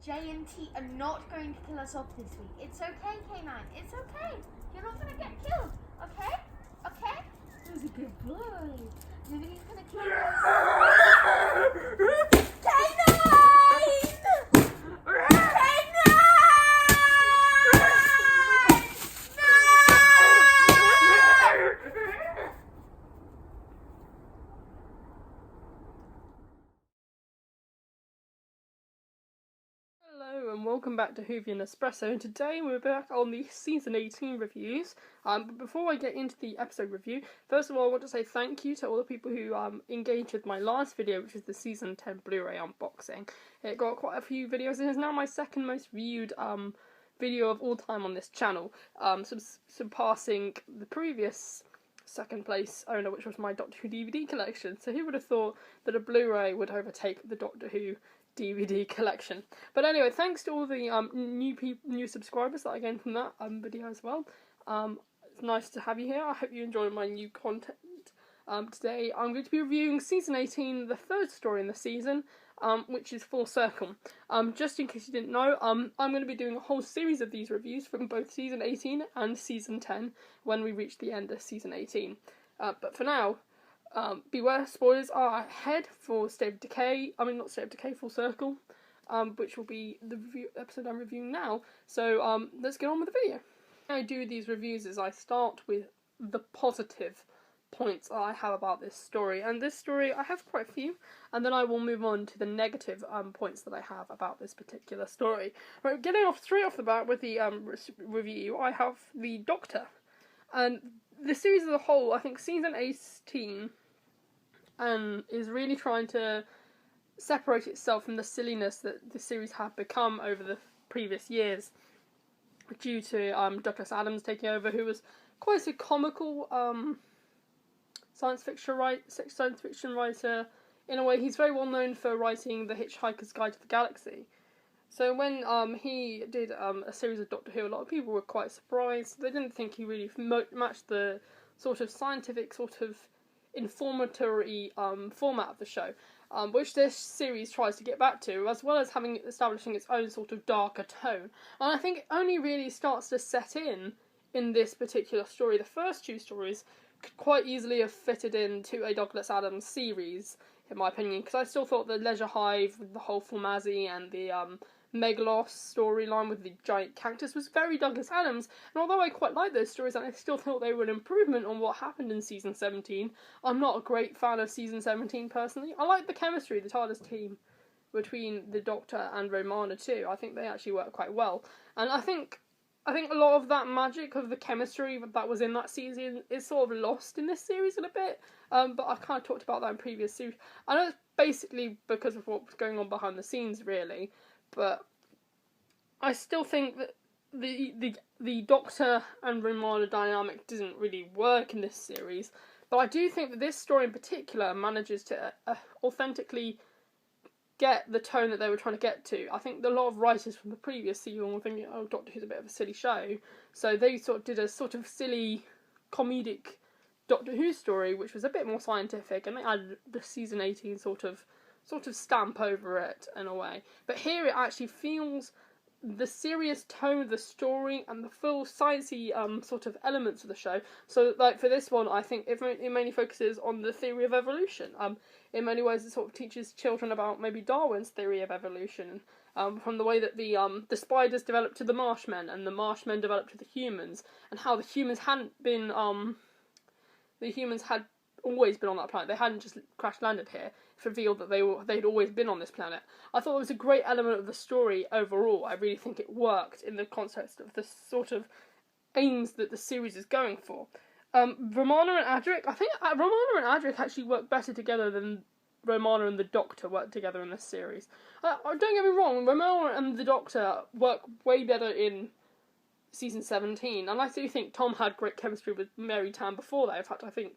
J and T are not going to kill us off this week. It's okay, K9. It's okay. You're not going to get killed. Okay? Okay? Who's a good boy? Nobody's going to kill us. K9! Hello and welcome back to Whovian Espresso, and today we're back on the Season 18 reviews. But before I get into the episode review, first of all I want to say thank you to all the people who engaged with my last video, which is the Season 10 Blu-ray unboxing. It got quite a few videos and is now my second most viewed video of all time on this channel, surpassing the previous second place owner, which was my Doctor Who DVD collection. So who would have thought that a Blu-ray would overtake the Doctor Who DVD collection? But anyway, thanks to all the new subscribers that I gained from that video as well. It's nice to have you here. I hope you enjoy my new content. Today I'm going to be reviewing Season 18, the third story in the season, which is Full Circle. Just in case you didn't know, I'm going to be doing a whole series of these reviews from both Season 18 and Season 10 when we reach the end of Season 18. But for now, beware, spoilers are ahead for State of Decay. Not State of Decay, Full Circle, which will be the episode I'm reviewing now. So let's get on with the video. How I do these reviews is I start with the positive points I have about this story, and this story I have quite a few, and then I will move on to the negative points that I have about this particular story. Right, getting straight off the bat with the review, I have the Doctor, and the series as a whole. I think Season 18 is really trying to separate itself from the silliness that the series had become over the previous years, due to Douglas Adams taking over, who was quite a comical science fiction writer. In a way, he's very well known for writing The Hitchhiker's Guide to the Galaxy. So when he did a series of Doctor Who, a lot of people were quite surprised. They didn't think he really matched the sort of scientific, sort of informatory format of the show, which this series tries to get back to, as well as establishing its own sort of darker tone. And I think it only really starts to set in this particular story. The first two stories could quite easily have fitted into a Douglas Adams series, in my opinion, because I still thought the Leisure Hive, with the whole Formazi and the Megalos storyline with the giant cactus was very Douglas Adams, and although I quite like those stories and I still thought they were an improvement on what happened in Season 17, I'm not a great fan of Season 17 personally. I like the chemistry, the TARDIS team, between the Doctor and Romana too. I think they actually work quite well, and I think a lot of that magic of the chemistry that was in that season is sort of lost in this series a bit, but I kind of talked about that in previous series. I know it's basically because of what was going on behind the scenes, really, but I still think that the Doctor and Romana dynamic doesn't really work in this series, but I do think that this story in particular manages to authentically get the tone that they were trying to get to. I think a lot of writers from the previous season were thinking, oh, Doctor Who's a bit of a silly show, so they sort of did a sort of silly, comedic Doctor Who story, which was a bit more scientific, and they added the Season 18 sort of stamp over it in a way. But here it actually feels the serious tone of the story and the full sciencey sort of elements of the show. So, like, for this one, I think it mainly focuses on the theory of evolution. In many ways, it sort of teaches children about maybe Darwin's theory of evolution, from the way that the spiders developed to the Marshmen, and the Marshmen developed to the humans, and how the humans hadn't been the humans had always been on that planet. They hadn't just crash landed here. It's revealed that they'd always been on this planet. I thought it was a great element of the story overall. I really think it worked in the context of the sort of aims that the series is going for. Romana and Adric, I think Romana and Adric actually work better together than Romana and the Doctor work together in this series. Don't get me wrong, Romana and the Doctor work way better in Season 17, and I do think Tom had great chemistry with Mary Tan before that. In fact, I think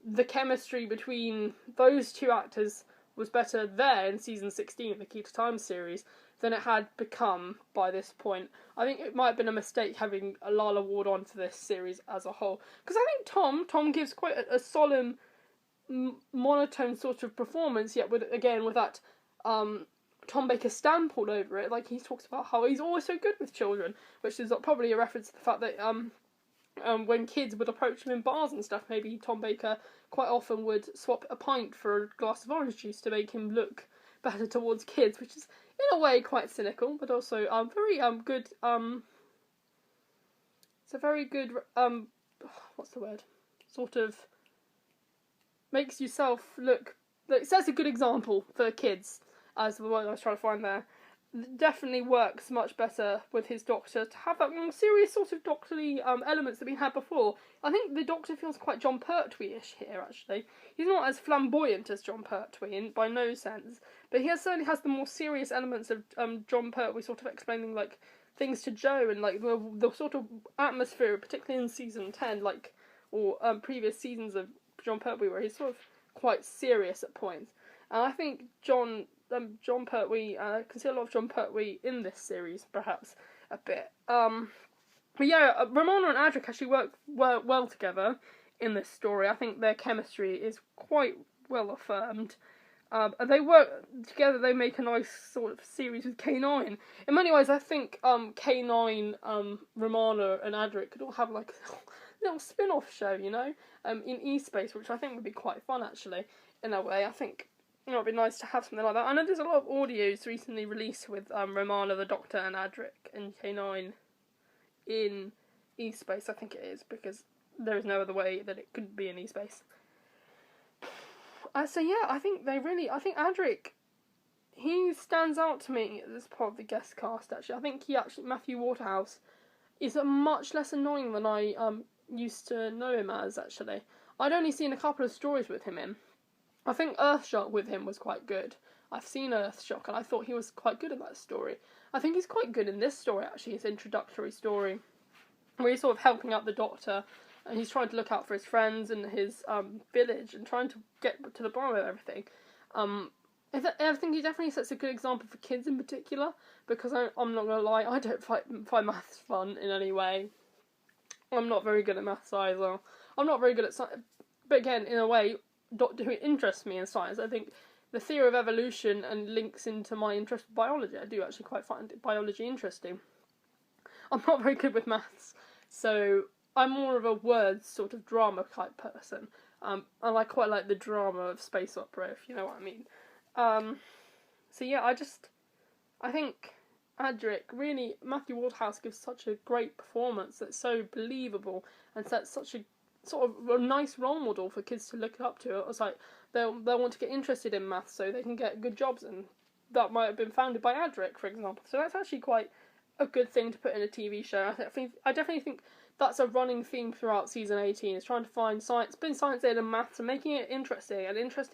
the chemistry between those two actors was better there in Season 16 of the Key to Time series than it had become by this point. I think it might have been a mistake having Lalla Ward on for this series as a whole, because I think Tom gives quite a solemn, monotone sort of performance, yet with that Tom Baker stamp all over it. Like, he talks about how he's always so good with children, which is probably a reference to the fact that when kids would approach him in bars and stuff, maybe Tom Baker quite often would swap a pint for a glass of orange juice to make him look better towards kids, which is in a way quite cynical, but also very good. It's a very good what's the word? Sort of makes yourself look. It sets a good example for kids, as the word I was trying to find there. Definitely works much better with his Doctor to have that more serious sort of doctorly elements that we had before. I think the Doctor feels quite Jon Pertwee-ish here, actually. He's not as flamboyant as Jon Pertwee, by no sense, but he certainly has the more serious elements of Jon Pertwee sort of explaining, like, things to Jo, and, like, the sort of atmosphere, particularly in season 10, like, or previous seasons of Jon Pertwee, where he's sort of quite serious at points. And I think Jon Pertwee, I can see a lot of Jon Pertwee in this series, perhaps a bit. But yeah, Romana and Adric actually work well together in this story. I think their chemistry is quite well affirmed. They work together, they make a nice sort of series with K9. In many ways, I think K9, Romana and Adric could all have like a little spin-off show, you know, in eSpace, which I think would be quite fun, actually, in a way. I think it would be nice to have something like that. I know there's a lot of audios recently released with Romana, the Doctor, and Adric and K9 in eSpace, I think it is, because there is no other way that it could be in eSpace. So yeah, I think Adric, he stands out to me as part of the guest cast, actually. I think Matthew Waterhouse is much less annoying than I used to know him as, actually. I'd only seen a couple of stories with him in. I think Earthshock with him was quite good. I've seen Earthshock and I thought he was quite good in that story. I think he's quite good in this story, actually, his introductory story, where he's sort of helping out the Doctor, and he's trying to look out for his friends and his village, and trying to get to the bottom of everything. I think he definitely sets a good example for kids in particular, because I'm not going to lie, I don't find maths fun in any way. I'm not very good at maths either. I'm not very good at science, but again, in a way, Doctor Who interests me in science. I think the theory of evolution and links into my interest in biology. I do actually quite find biology interesting. I'm not very good with maths, so I'm more of a words sort of drama type person. And I quite like the drama of space opera, if you know what I mean. So yeah, I think Adric, really, Matthew Waldhouse gives such a great performance that's so believable and sets such a sort of a nice role model for kids to look up to. It's like they'll want to get interested in maths so they can get good jobs, and that might have been founded by Adric, for example. So that's actually quite a good thing to put in a TV show. I definitely think that's a running theme throughout season 18, is trying to find science aid and maths and making it interesting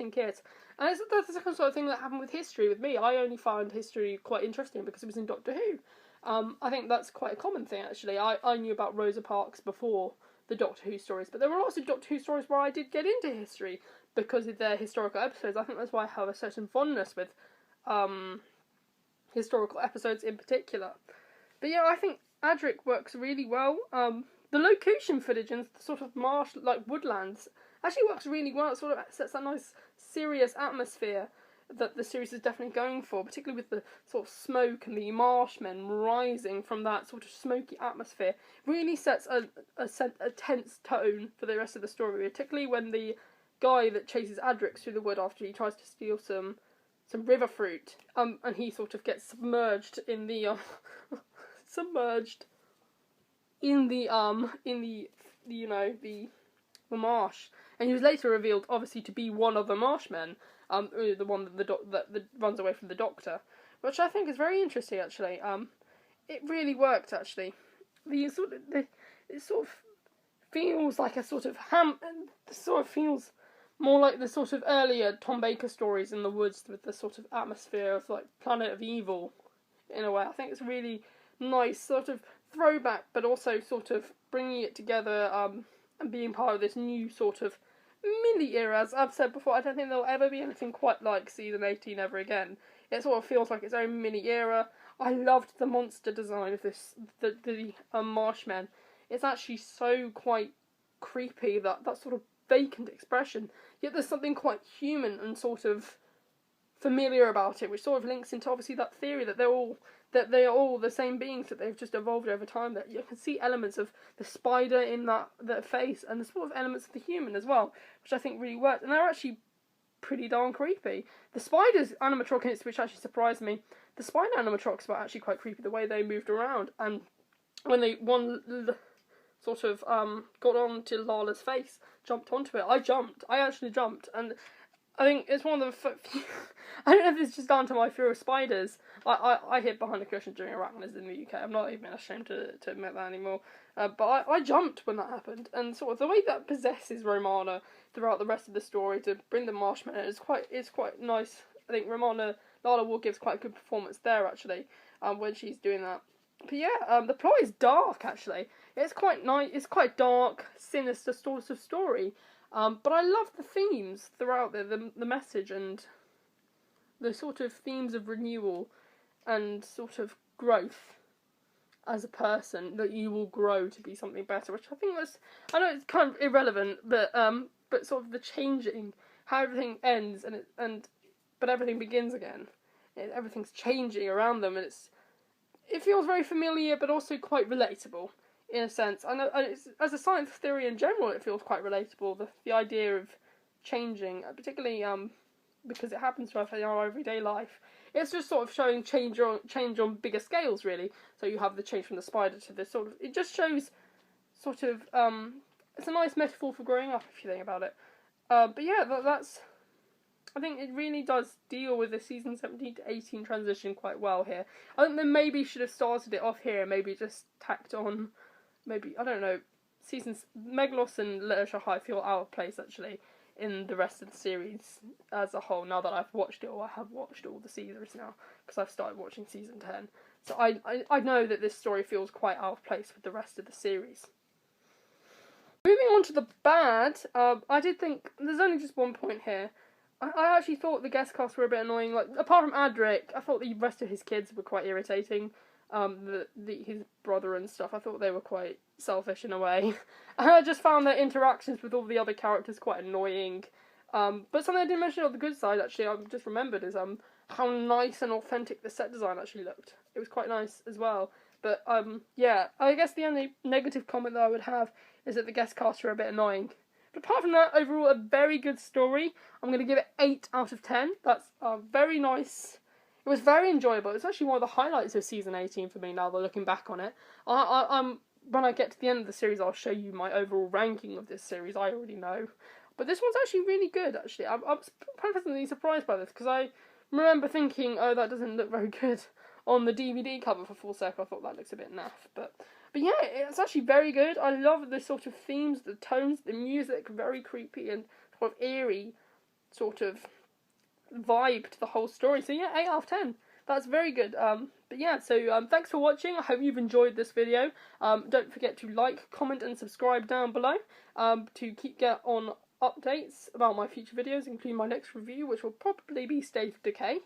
kids. And that's the second sort of thing that happened with history with me. I only found history quite interesting because it was in Doctor Who. I think that's quite a common thing, actually. I knew about Rosa Parks before the Doctor Who stories, but there were lots of Doctor Who stories where I did get into history because of their historical episodes. I think that's why I have a certain fondness with historical episodes in particular. But yeah, I think Adric works really well. The location footage and the sort of marsh, like woodlands, actually works really well. It sort of sets that nice, serious atmosphere that the series is definitely going for, particularly with the sort of smoke and the marshmen rising from that sort of smoky atmosphere. Really sets a tense tone for the rest of the story, particularly when the guy that chases Adric through the wood after he tries to steal some river fruit, and he sort of gets submerged in the the marsh, and he was later revealed obviously to be one of the marshmen, the one that runs away from the Doctor, which I think is very interesting, actually. It really worked, actually. It sort of feels like a sort of feels more like the sort of earlier Tom Baker stories in the woods, with the sort of atmosphere of like Planet of Evil, in a way. I think it's really nice sort of throwback, but also sort of bringing it together, and being part of this new sort of mini era. As I've said before, I don't think there'll ever be anything quite like season 18 ever again. It sort of feels like its own mini era. I loved the monster design of the Marshmen. It's actually so quite creepy, that sort of vacant expression, yet there's something quite human and sort of familiar about it, which sort of links into obviously that theory that they are all the same beings, that they've just evolved over time, that you can see elements of the spider in that face, and the sort of elements of the human as well, which I think really worked, and they're actually pretty darn creepy. The spider's animatronics, which actually surprised me, the spider animatronics were actually quite creepy, the way they moved around, and when sort of got onto Lala's face, jumped onto it, I actually jumped, and I think it's one of the I don't know if it's just down to my fear of spiders. I hid behind a cushion during arachnids in the UK. I'm not even ashamed to admit that anymore. But I jumped when that happened, and sort of the way that possesses Romana throughout the rest of the story to bring the marshmallow is quite nice. I think Lala Ward gives quite a good performance there actually, when she's doing that. But yeah, the plot is dark actually. It's quite nice. It's quite dark, sinister sort of story. But I love the themes throughout the message, and the sort of themes of renewal and sort of growth as a person, that you will grow to be something better, which I think was, I know it's kind of irrelevant, but sort of the changing, how everything ends but everything begins again. Everything's changing around them, and it feels very familiar, but also quite relatable. In a sense, I know as a science theory in general, it feels quite relatable. The idea of changing, particularly because it happens to us in our everyday life. It's just sort of showing change on bigger scales, really. So you have the change from the spider to this sort of. It just shows sort of. It's a nice metaphor for growing up if you think about it. But yeah, that's. I think it really does deal with the season 17 to 18 transition quite well here. I think they maybe should have started it off here, maybe just tacked on. Maybe, I don't know, seasons Megalos and Literature High feel out of place, actually, in the rest of the series as a whole, now that I've watched it, or I have watched all the seasons now, because I've started watching season 10. So I know that this story feels quite out of place with the rest of the series. Moving on to the bad, I did think, there's only just one point here. I actually thought the guest cast were a bit annoying, like, apart from Adric, I thought the rest of his kids were quite irritating. His brother and stuff, I thought they were quite selfish in a way. And I just found their interactions with all the other characters quite annoying. But something I didn't mention on the good side, actually, I just remembered, is how nice and authentic the set design actually looked. It was quite nice as well. But, yeah, I guess the only negative comment that I would have is that the guest cast are a bit annoying. But apart from that, overall, a very good story. I'm going to give it 8 out of 10. That's very nice. It was very enjoyable. It's actually one of the highlights of season 18 for me now that looking back on it. When I get to the end of the series, I'll show you my overall ranking of this series. I already know. But this one's actually really good, actually. I'm pleasantly surprised by this, because I remember thinking, oh, that doesn't look very good on the DVD cover for Full Circle. I thought that looks a bit naff. But yeah, it's actually very good. I love the sort of themes, the tones, the music, very creepy and sort of eerie sort of vibe to the whole story. So yeah, 8 out of 10. That's very good. But yeah, so thanks for watching. I hope you've enjoyed this video. Don't forget to like, comment and subscribe down below to get on updates about my future videos, including my next review, which will probably be State of Decay,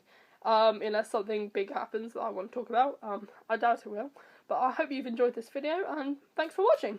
unless something big happens that I want to talk about. I doubt it will. But I hope you've enjoyed this video, and thanks for watching.